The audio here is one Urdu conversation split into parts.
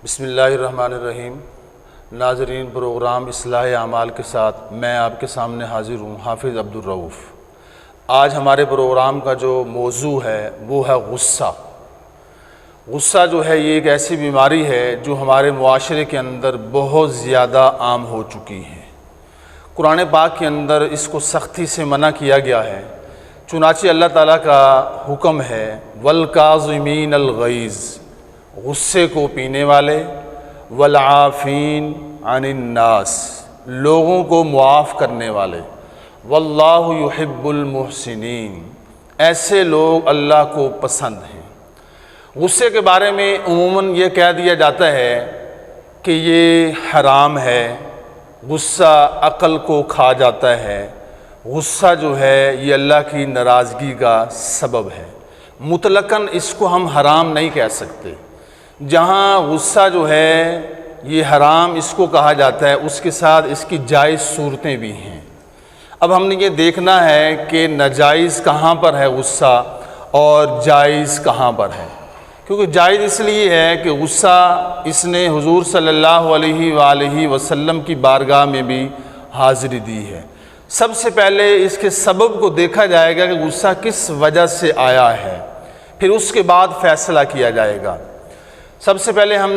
بسم اللہ الرحمن الرحیم۔ ناظرین، پروگرام اصلاح اعمال کے ساتھ میں آپ کے سامنے حاضر ہوں، حافظ عبدالرؤف۔ آج ہمارے پروگرام کا جو موضوع ہے وہ ہے غصہ۔ غصہ جو ہے یہ ایک ایسی بیماری ہے جو ہمارے معاشرے کے اندر بہت زیادہ عام ہو چکی ہے۔ قرآن پاک کے اندر اس کو سختی سے منع کیا گیا ہے، چنانچہ اللہ تعالیٰ کا حکم ہے وَالْكَاظِمِينَ الْغَيْظَ، غصے کو پینے والے، والعافین عن الناس، لوگوں کو معاف کرنے والے، واللہ یحب المحسنین، ایسے لوگ اللہ کو پسند ہیں۔ غصے کے بارے میں عموماً یہ کہہ دیا جاتا ہے کہ یہ حرام ہے، غصہ عقل کو کھا جاتا ہے، غصہ جو ہے یہ اللہ کی ناراضگی کا سبب ہے۔ مطلقاً اس کو ہم حرام نہیں کہہ سکتے۔ جہاں غصہ جو ہے یہ حرام اس کو کہا جاتا ہے، اس کے ساتھ اس کی جائز صورتیں بھی ہیں۔ اب ہم نے یہ دیکھنا ہے کہ ناجائز کہاں پر ہے غصہ اور جائز کہاں پر ہے، کیونکہ جائز اس لیے ہے کہ غصہ اس نے حضور صلی اللہ علیہ وآلہ وسلم کی بارگاہ میں بھی حاضری دی ہے۔ سب سے پہلے اس کے سبب کو دیکھا جائے گا کہ غصہ کس وجہ سے آیا ہے، پھر اس کے بعد فیصلہ کیا جائے گا۔ سب سے پہلے ہم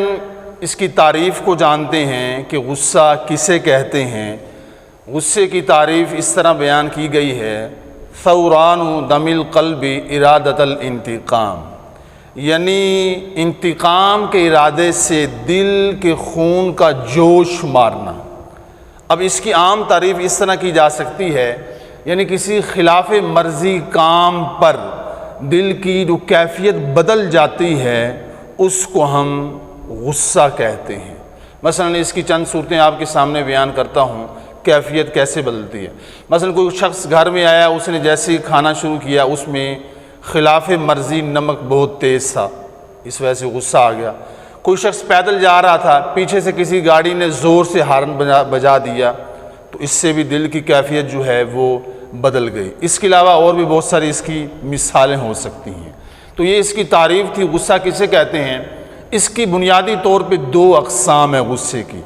اس کی تعریف کو جانتے ہیں کہ غصہ کسے کہتے ہیں۔ غصے کی تعریف اس طرح بیان کی گئی ہے ثوران دم القلب ارادۃ الانتقام، یعنی انتقام کے ارادے سے دل کے خون کا جوش مارنا۔ اب اس کی عام تعریف اس طرح کی جا سکتی ہے، یعنی کسی خلاف مرضی کام پر دل کی جو کیفیت بدل جاتی ہے اس کو ہم غصہ کہتے ہیں۔ مثلا اس کی چند صورتیں آپ کے سامنے بیان کرتا ہوں، کیفیت کیسے بدلتی ہے۔ مثلا کوئی شخص گھر میں آیا، اس نے جیسے ہی کھانا شروع کیا اس میں خلاف مرضی نمک بہت تیز تھا، اس وجہ سے غصہ آ گیا۔ کوئی شخص پیدل جا رہا تھا، پیچھے سے کسی گاڑی نے زور سے ہارن بجا دیا تو اس سے بھی دل کی کیفیت جو ہے وہ بدل گئی۔ اس کے علاوہ اور بھی بہت ساری اس کی مثالیں ہو سکتی ہیں۔ تو یہ اس کی تعریف تھی غصہ کسے کہتے ہیں۔ اس کی بنیادی طور پہ دو اقسام ہے غصے کی۔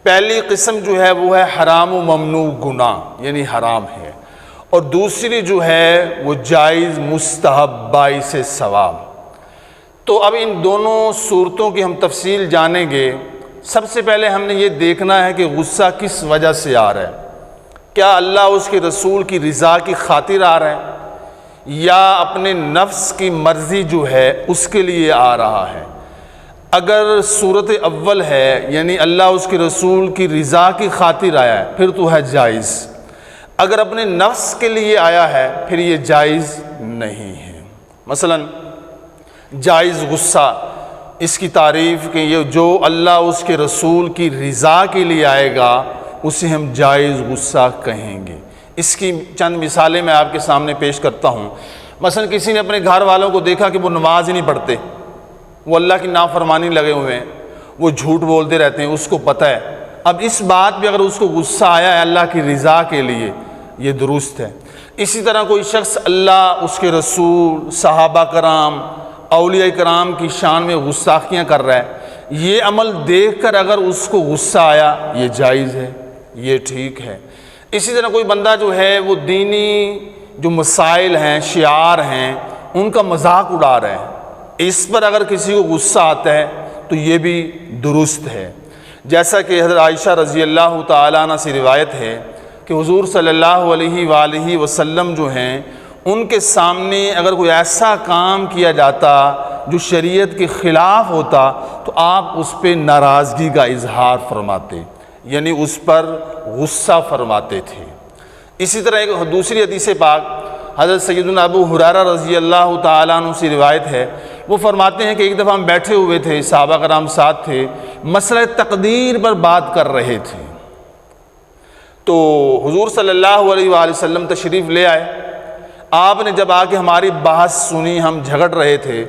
پہلی قسم جو ہے وہ ہے حرام و ممنوع گناہ، یعنی حرام ہے، اور دوسری جو ہے وہ جائز مستحب باعث ثواب۔ تو اب ان دونوں صورتوں کی ہم تفصیل جانیں گے۔ سب سے پہلے ہم نے یہ دیکھنا ہے کہ غصہ کس وجہ سے آ رہا ہے۔ کیا اللہ اس کے رسول کی رضا کی خاطر آ رہا ہے، یا اپنے نفس کی مرضی جو ہے اس کے لیے آ رہا ہے؟ اگر صورت اول ہے، یعنی اللہ اس کے رسول کی رضا کی خاطر آیا ہے، پھر تو ہے جائز۔ اگر اپنے نفس کے لیے آیا ہے پھر یہ جائز نہیں ہے۔ مثلا جائز غصہ، اس کی تعریف کہ یہ جو اللہ اس کے رسول کی رضا کے لیے آئے گا اسے ہم جائز غصہ کہیں گے۔ اس کی چند مثالیں میں آپ کے سامنے پیش کرتا ہوں۔ مثلا کسی نے اپنے گھر والوں کو دیکھا کہ وہ نماز ہی نہیں پڑھتے، وہ اللہ کی نافرمانی لگے ہوئے ہیں، وہ جھوٹ بولتے رہتے ہیں، اس کو پتہ ہے۔ اب اس بات پہ اگر اس کو غصہ آیا ہے اللہ کی رضا کے لیے، یہ درست ہے۔ اسی طرح کوئی شخص اللہ، اس کے رسول، صحابہ کرام، اولیاء کرام کی شان میں گستاخیاں کر رہا ہے، یہ عمل دیکھ کر اگر اس کو غصہ آیا یہ جائز ہے، یہ ٹھیک ہے۔ اسی طرح کوئی بندہ جو ہے وہ دینی جو مسائل ہیں، شعار ہیں، ان کا مذاق اڑا رہا ہے، اس پر اگر کسی کو غصہ آتا ہے تو یہ بھی درست ہے۔ جیسا کہ حضرت عائشہ رضی اللہ تعالیٰ عنہ سے روایت ہے کہ حضور صلی اللہ علیہ وآلہ وسلم جو ہیں ان کے سامنے اگر کوئی ایسا کام کیا جاتا جو شریعت کے خلاف ہوتا تو آپ اس پہ ناراضگی کا اظہار فرماتے، یعنی اس پر غصہ فرماتے تھے۔ اسی طرح ایک دوسری حدیث پاک حضرت سیدنا ابو ہریرہ رضی اللہ تعالیٰ عنہ سے روایت ہے، وہ فرماتے ہیں کہ ایک دفعہ ہم بیٹھے ہوئے تھے، صحابہ کرام ساتھ تھے، مسئلہ تقدیر پر بات کر رہے تھے، تو حضور صلی اللہ علیہ وآلہ وسلم تشریف لے آئے۔ آپ نے جب آ کے ہماری بحث سنی، ہم جھگڑ رہے تھے،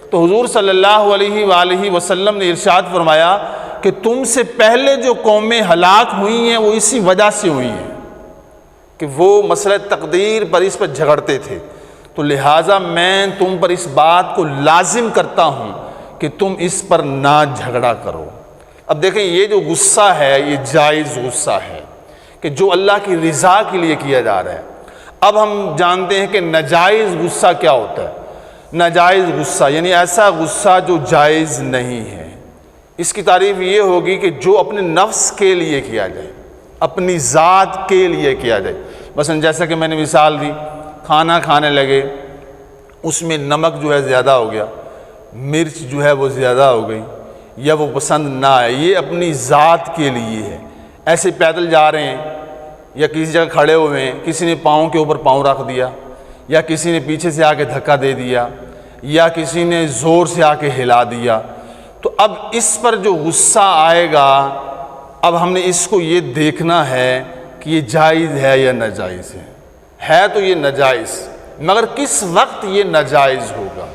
تو حضور صلی اللہ علیہ وآلہ وسلم نے ارشاد فرمایا کہ تم سے پہلے جو قومیں ہلاک ہوئی ہیں وہ اسی وجہ سے ہوئی ہیں کہ وہ مسئلہ تقدیر پر اس پر جھگڑتے تھے، تو لہٰذا میں تم پر اس بات کو لازم کرتا ہوں کہ کہ تم اس پر نہ جھگڑا کرو۔ اب دیکھیں یہ جو غصہ ہے یہ جائز غصہ ہے کہ جو اللہ کی رضا کے لیے کیا جا رہا ہے۔ اب ہم جانتے ہیں کہ ناجائز غصہ کیا ہوتا ہے۔ ناجائز غصہ یعنی ایسا غصہ جو جائز نہیں ہے۔ اس کی تعریف یہ ہوگی کہ جو اپنے نفس کے لیے کیا جائے، اپنی ذات کے لیے کیا جائے۔ مثلا جیسا کہ میں نے مثال دی، کھانا کھانے لگے، اس میں نمک جو ہے زیادہ ہو گیا، مرچ جو ہے وہ زیادہ ہو گئی، یا وہ پسند نہ آئے، یہ اپنی ذات کے لیے ہے۔ ایسے پیدل جا رہے ہیں یا کسی جگہ کھڑے ہوئے ہیں، کسی نے پاؤں کے اوپر پاؤں رکھ دیا، یا کسی نے پیچھے سے آ کے دھکا دے دیا، یا کسی نے زور سے آ کے ہلا دیا، تو اب اس پر جو غصہ آئے گا، اب ہم نے اس کو یہ دیکھنا ہے کہ یہ جائز ہے یا ناجائز ہے تو یہ ناجائز، مگر کس وقت یہ ناجائز ہوگا؟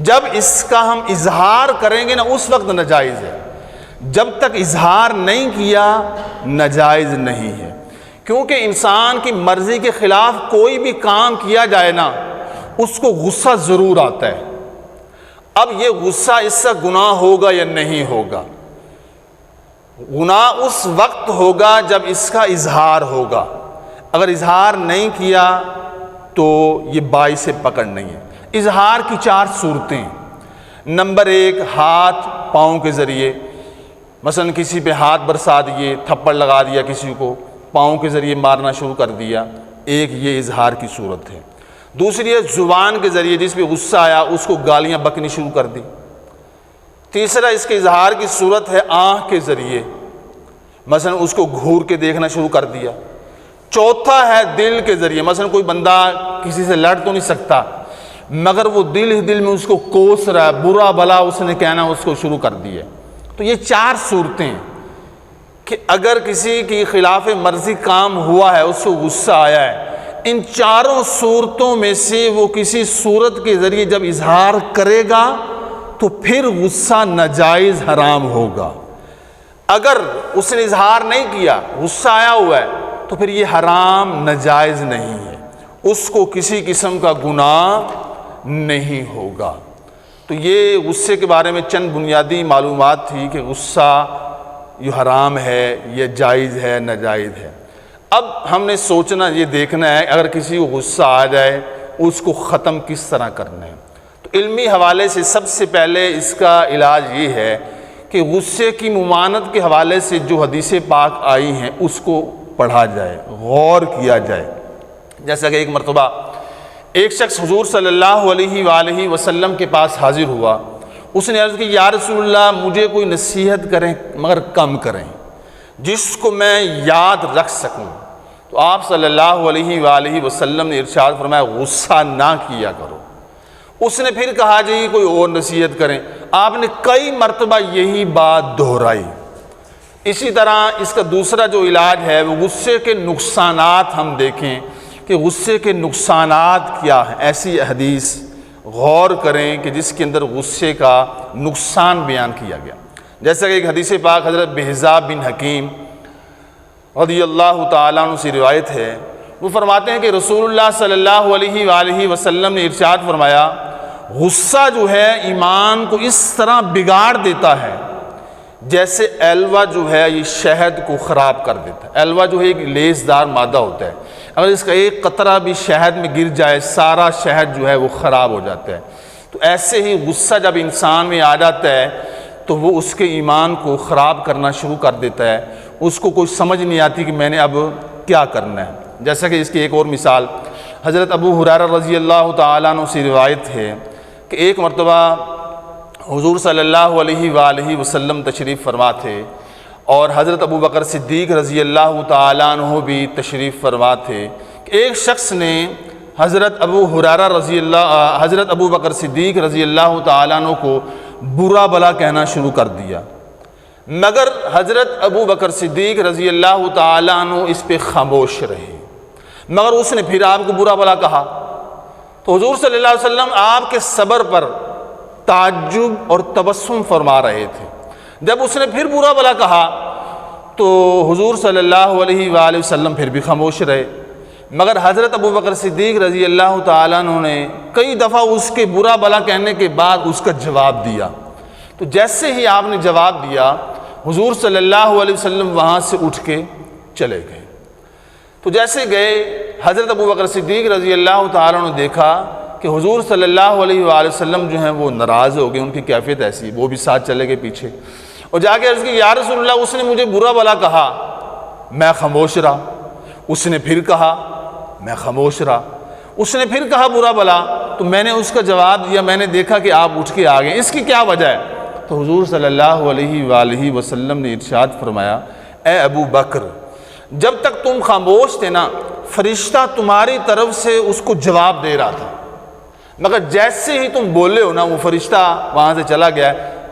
جب اس کا ہم اظہار کریں گے نا اس وقت ناجائز ہے، جب تک اظہار نہیں کیا ناجائز نہیں ہے، کیونکہ انسان کی مرضی کے خلاف کوئی بھی کام کیا جائے نا اس کو غصہ ضرور آتا ہے۔ اب یہ غصہ اس سے گناہ ہوگا یا نہیں ہوگا؟ گناہ اس وقت ہوگا جب اس کا اظہار ہوگا، اگر اظہار نہیں کیا تو یہ باعث پکڑ نہیں ہے۔ اظہار کی 4 صورتیں۔ نمبر 1 ہاتھ پاؤں کے ذریعے، مثلا کسی پہ ہاتھ برسا دیے، تھپڑ لگا دیا، کسی کو پاؤں کے ذریعے مارنا شروع کر دیا، ایک یہ اظہار کی صورت ہے۔ دوسری ہے زبان کے ذریعے، جس پہ غصہ آیا اس کو گالیاں بکنی شروع کر دی۔ تیسرا اس کے اظہار کی صورت ہے آنکھ کے ذریعے، مثلا اس کو گھور کے دیکھنا شروع کر دیا۔ چوتھا ہے دل کے ذریعے، مثلا کوئی بندہ کسی سے لڑ تو نہیں سکتا مگر وہ دل ہی دل میں اس کو کوس رہا ہے، برا بھلا اس نے کہنا اس کو شروع کر دیا۔ تو یہ 4 صورتیں کہ اگر کسی کی خلاف مرضی کام ہوا ہے، اس کو غصہ آیا ہے، ان 4 صورتوں میں سے وہ کسی صورت کے ذریعے جب اظہار کرے گا تو پھر غصہ ناجائز حرام ہوگا۔ اگر اس نے اظہار نہیں کیا، غصہ آیا ہوا ہے، تو پھر یہ حرام ناجائز نہیں ہے، اس کو کسی قسم کا گناہ نہیں ہوگا۔ تو یہ غصے کے بارے میں چند بنیادی معلومات تھی کہ غصہ یہ حرام ہے، یہ جائز ہے، ناجائز ہے۔ اب ہم نے سوچنا، یہ دیکھنا ہے اگر کسی کو غصہ آ جائے اس کو ختم کس طرح کرنا ہے۔ تو علمی حوالے سے سب سے پہلے اس کا علاج یہ ہے کہ غصے کی ممانعت کے حوالے سے جو حدیث پاک آئی ہیں اس کو پڑھا جائے، غور کیا جائے۔ جیسا کہ ایک مرتبہ ایک شخص حضور صلی اللہ علیہ وآلہ وسلم کے پاس حاضر ہوا، اس نے عرض کی یا رسول اللہ مجھے کوئی نصیحت کریں مگر کم کریں جس کو میں یاد رکھ سکوں۔ تو آپ صلی اللہ علیہ وآلہ وسلم نے ارشاد فرمایا غصہ نہ کیا کرو۔ اس نے پھر کہا جی کوئی اور نصیحت کریں، آپ نے کئی مرتبہ یہی بات دہرائی۔ اسی طرح اس کا دوسرا جو علاج ہے وہ غصے کے نقصانات ہم دیکھیں کہ غصے کے نقصانات کیا ہیں۔ ایسی حدیث غور کریں کہ جس کے اندر غصے کا نقصان بیان کیا گیا۔ جیسا کہ ایک حدیث پاک حضرت بہزا بن حکیم رضی اللہ تعالیٰ عنہ سے روایت ہے، وہ فرماتے ہیں کہ رسول اللہ صلی اللہ علیہ وآلہ وسلم نے ارشاد فرمایا غصہ جو ہے ایمان کو اس طرح بگاڑ دیتا ہے جیسے ایلوا جو ہے یہ شہد کو خراب کر دیتا ہے۔ ایلوا جو ہے ایک لیسدار مادہ ہوتا ہے، اگر اس کا ایک قطرہ بھی شہد میں گر جائے سارا شہد جو ہے وہ خراب ہو جاتا ہے۔ تو ایسے ہی غصہ جب انسان میں آ جاتا ہے تو وہ اس کے ایمان کو خراب کرنا شروع کر دیتا ہے، اس کو کوئی سمجھ نہیں آتی کہ میں نے اب کیا کرنا ہے۔ جیسا کہ اس کی ایک اور مثال حضرت ابو ہریرہ رضی اللہ تعالیٰ عنہ سے روایت ہے کہ ایک مرتبہ حضور صلی اللہ علیہ وآلہ وسلم تشریف فرما تھے اور حضرت ابو بکر صدیق رضی اللہ تعالیٰ عنہ بھی تشریف فرما تھے کہ ایک شخص نے حضرت ابو بکر صدیق رضی اللہ تعالیٰ عنہ کو برا بھلا کہنا شروع کر دیا، مگر حضرت ابو بکر صدیق رضی اللہ تعالیٰ عنہ اس پہ خاموش رہے، مگر اس نے پھر آپ کو برا بھلا کہا۔ تو حضور صلی اللہ علیہ وسلم آپ کے صبر پر تعجب اور تبسم فرما رہے تھے۔ جب اس نے پھر برا بھلا کہا تو حضور صلی اللہ علیہ وآلہ وسلم پھر بھی خاموش رہے، مگر حضرت ابو بکر صدیق رضی اللہ تعالیٰ عنہ نے کئی دفعہ اس کے برا بھلا کہنے کے بعد اس کا جواب دیا، تو جیسے ہی آپ نے جواب دیا حضور صلی اللہ علیہ وسلم وہاں سے اٹھ کے چلے گئے۔ تو جیسے گئے حضرت ابوبکر صدیق رضی اللہ تعالیٰ نے دیکھا کہ حضور صلی اللہ علیہ وآلہ وسلم جو ہیں وہ ناراض ہو گئے، ان کی کیفیت ایسی، وہ بھی ساتھ چلے گئے پیچھے، اور جا کے عرض کی یا رسول اللہ اس نے مجھے برا بھلا کہا، میں خاموش رہا، اس نے پھر کہا، میں خاموش رہا، اس نے پھر کہا برا بھلا، تو میں نے اس کا جواب دیا، میں نے دیکھا کہ آپ اٹھ کے آ گئے، اس کی کیا وجہ ہے؟ تو حضور صلی اللہ علیہ وآلہ وسلم نے ارشاد فرمایا، اے ابو بکر، جب تک تم خاموش تھے نا فرشتہ تمہاری طرف سے اس کو جواب دے رہا تھا، مگر جیسے ہی تم بولے ہو نا وہ فرشتہ وہاں سے چلا گیا،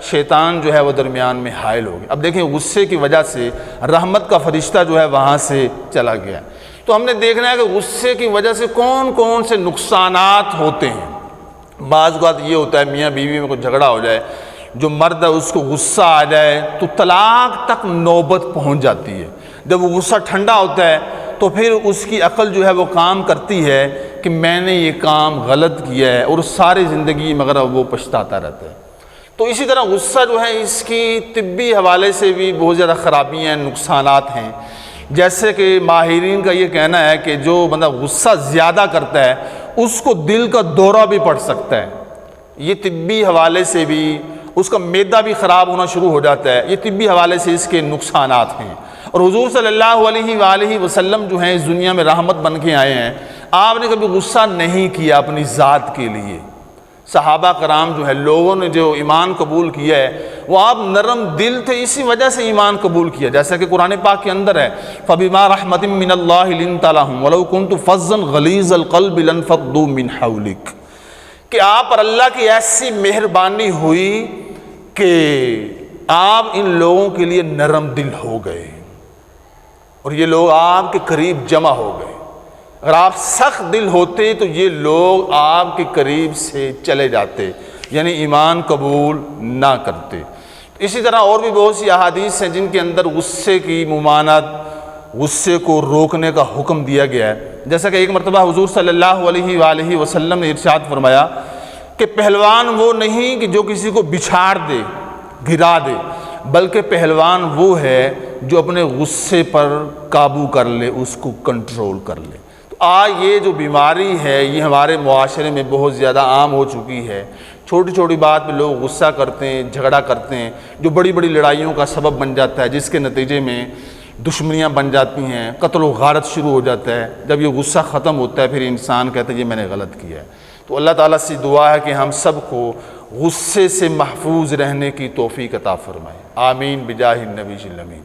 شیطان جو ہے وہ درمیان میں حائل ہو گیا۔ اب دیکھیں غصے کی وجہ سے رحمت کا فرشتہ جو ہے وہاں سے چلا گیا۔ تو ہم نے دیکھنا ہے کہ غصے کی وجہ سے کون کون سے نقصانات ہوتے ہیں۔ بعض اوقات یہ ہوتا ہے میاں بیوی میں کوئی جھگڑا ہو جائے، جو مرد ہے اس کو غصہ آ جائے تو طلاق تک نوبت پہنچ جاتی ہے۔ جب وہ غصہ ٹھنڈا ہوتا ہے تو پھر اس کی عقل جو ہے وہ کام کرتی ہے کہ میں نے یہ کام غلط کیا ہے، اور ساری زندگی مگر وہ پچھتاتا رہتا ہے۔ تو اسی طرح غصہ جو ہے اس کی طبی حوالے سے بھی بہت زیادہ خرابیاں ہیں، نقصانات ہیں۔ جیسے کہ ماہرین کا یہ کہنا ہے کہ جو بندہ غصہ زیادہ کرتا ہے اس کو دل کا دورہ بھی پڑ سکتا ہے، یہ طبی حوالے سے بھی، اس کا معدہ بھی خراب ہونا شروع ہو جاتا ہے، یہ طبی حوالے سے اس کے نقصانات ہیں۔ اور حضور صلی اللہ علیہ وآلہ وسلم جو ہیں اس دنیا میں رحمت بن کے آئے ہیں، آپ نے کبھی غصہ نہیں کیا اپنی ذات کے لیے۔ صحابہ کرام جو ہے، لوگوں نے جو ایمان قبول کیا ہے وہ آپ نرم دل تھے، اسی وجہ سے ایمان قبول کیا، جیسا کہ قرآن پاک کے اندر ہے فَبِمَا رَحْمَةٍ مِّنَ اللَّهِ لِنْتَ لَهُمْ وَلَوْ كُنْتُ فَظًّا غَلِيظَ الْقَلْبِ لَانفَضُّوا مِنْ حَوْلِكَ، کہ آپ پر اللہ کی ایسی مہربانی ہوئی کہ آپ ان لوگوں کے لیے نرم دل ہو گئے اور یہ لوگ آپ کے قریب جمع ہو گئے۔ اگر آپ سخت دل ہوتے تو یہ لوگ آپ کے قریب سے چلے جاتے، یعنی ایمان قبول نہ کرتے۔ اسی طرح اور بھی بہت سی احادیث ہیں جن کے اندر غصے کی ممانعت، غصے کو روکنے کا حکم دیا گیا ہے۔ جیسا کہ ایک مرتبہ حضور صلی اللہ علیہ وآلہ وسلم نے ارشاد فرمایا کہ پہلوان وہ نہیں کہ جو کسی کو بچھاڑ دے، گرا دے، بلکہ پہلوان وہ ہے جو اپنے غصے پر قابو کر لے، اس کو کنٹرول کر لے۔ تو آج یہ جو بیماری ہے یہ ہمارے معاشرے میں بہت زیادہ عام ہو چکی ہے۔ چھوٹی چھوٹی بات پہ لوگ غصہ کرتے ہیں، جھگڑا کرتے ہیں، جو بڑی بڑی لڑائیوں کا سبب بن جاتا ہے، جس کے نتیجے میں دشمنیاں بن جاتی ہیں، قتل و غارت شروع ہو جاتا ہے۔ جب یہ غصہ ختم ہوتا ہے پھر انسان کہتا ہے یہ میں نے غلط کیا ہے۔ تو اللہ تعالیٰ سے دعا ہے کہ ہم سب کو غصے سے محفوظ رہنے کی توفیق عطا فرمائے، آمین بجاہ النبی الامین۔